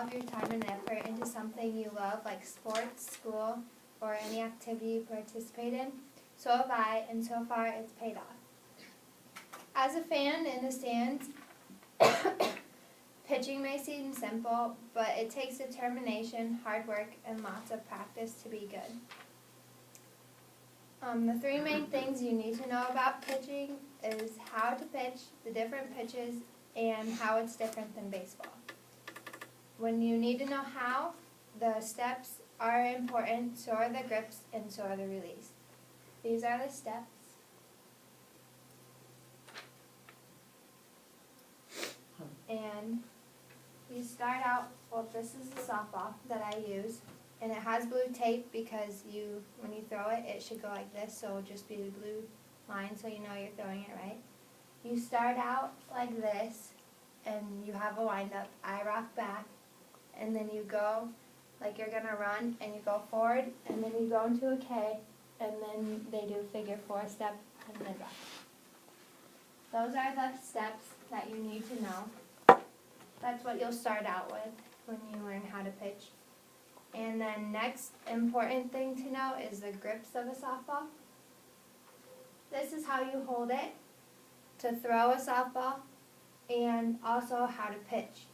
of your time and effort into something you love, like sports, school, or any activity you participate in. So have I, and so far it's paid off. As a fan in the stands, pitching may seem simple, but it takes determination, hard work, and lots of practice to be good. The three main things you need to know about pitching is how to pitch, the different pitches, and how it's different than baseball. When you need to know how, the steps are important, so are the grips, and so are the release. These are the steps. And you start out, well, this is the softball that I use, and it has blue tape because when you throw it, it should go like this, so it'll just be the blue line so you know you're throwing it right. You start out like this, and you have a wind-up. I rock back, and then you go like you're going to run, and you go forward, and then you go into a K, and then they do figure 4 step, and then rock. Those are the steps that you need to know. That's what you'll start out with when you learn how to pitch. And then next important thing to know is the grips of a softball. This is how you hold it to throw a softball, and also how to pitch.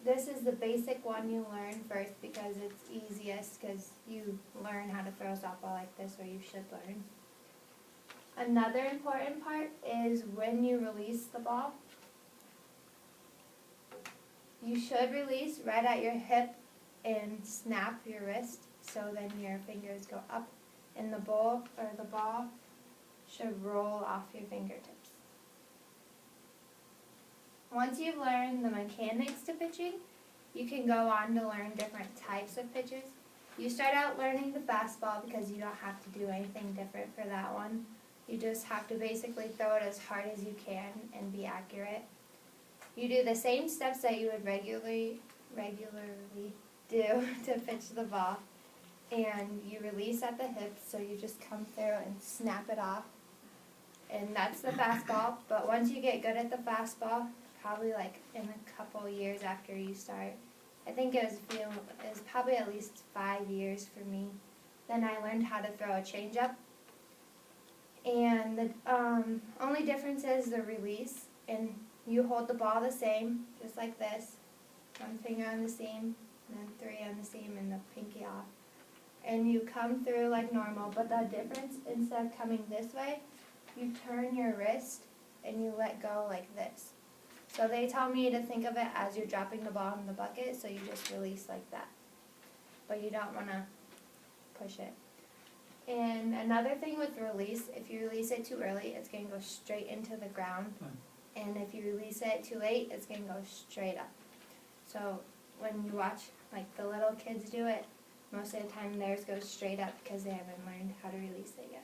This is the basic one you learn first because it's easiest, because you learn how to throw a softball like this, or you should learn. Another important part is when you release the ball. You should release right at your hip and snap your wrist, so then your fingers go up, and the ball should roll off your fingertips. Once you've learned the mechanics to pitching, you can go on to learn different types of pitches. You start out learning the fastball because you don't have to do anything different for that one. You just have to basically throw it as hard as you can and be accurate. You do the same steps that you would regularly do to pitch the ball, and you release at the hips, so you just come through and snap it off. And that's the fastball, but once you get good at the fastball, probably like in a couple years after you start, I think it was probably at least 5 years for me, then I learned how to throw a changeup. And the only difference is the release, and you hold the ball the same, just like this, 1 finger on the seam, and then 3 on the seam, and the pinky off. And you come through like normal, but the difference, instead of coming this way, you turn your wrist and you let go like this. So they tell me to think of it as you're dropping the ball in the bucket, so you just release like that. But you don't want to push it. And another thing with release, if you release it too early, it's going to go straight into the ground. And if you release it too late, it's going to go straight up. So when you watch like the little kids do it, most of the time theirs goes straight up because they haven't learned how to release it yet.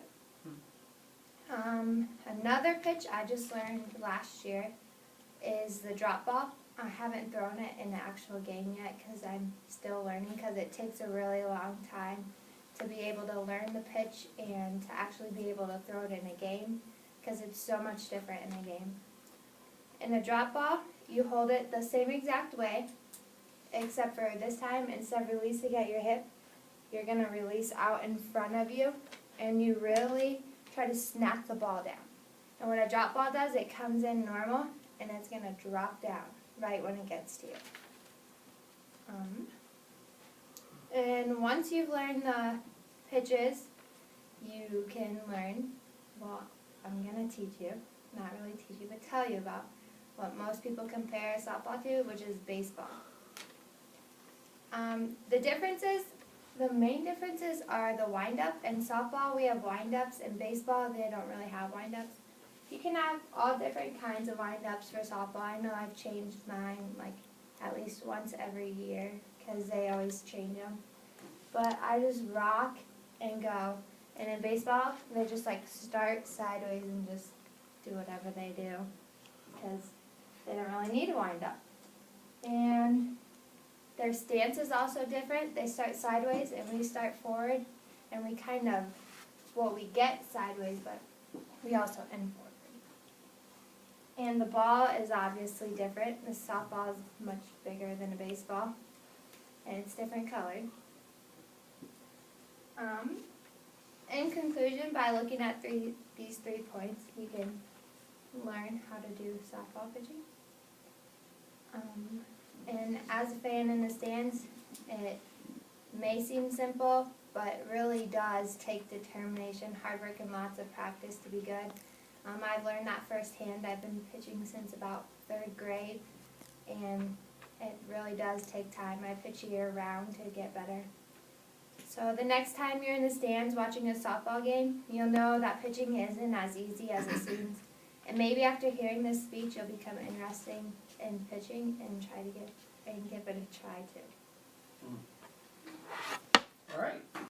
Another pitch I just learned last year is the drop ball. I haven't thrown it in the actual game yet because I'm still learning, because it takes a really long time to be able to learn the pitch and to actually be able to throw it in a game, because it's so much different in a game. In a drop ball, you hold it the same exact way, except for this time, instead of releasing at your hip, you're going to release out in front of you, and you really try to snap the ball down. And what a drop ball does, it comes in normal, and it's going to drop down right when it gets to you. And once you've learned the pitches, you can learn, well, I'm going to teach you, not really teach you, but tell you about what most people compare softball to, which is baseball. The main differences are the wind-up. In softball, we have wind-ups. In baseball, they don't really have wind-ups. You can have all different kinds of wind-ups for softball. I know I've changed mine like at least once every year because they always change them. But I just rock and go. And in baseball, they just like start sideways and just do whatever they do because they don't really need a wind-up. And their stance is also different. They start sideways and we start forward, and we kind of, well, we get sideways, but we also end forward. And the ball is obviously different. The softball is much bigger than a baseball, and it's different colored. In conclusion, by looking at these 3 points, you can learn how to do softball pitching. And as a fan in the stands, it may seem simple, but it really does take determination, hard work, and lots of practice to be good. I've learned that firsthand. I've been pitching since about 3rd grade, and it really does take time. I pitch year-round to get better. So the next time you're in the stands watching a softball game, you'll know that pitching isn't as easy as it seems. And maybe after hearing this speech, you'll become interested in pitching and give it a try too. All right.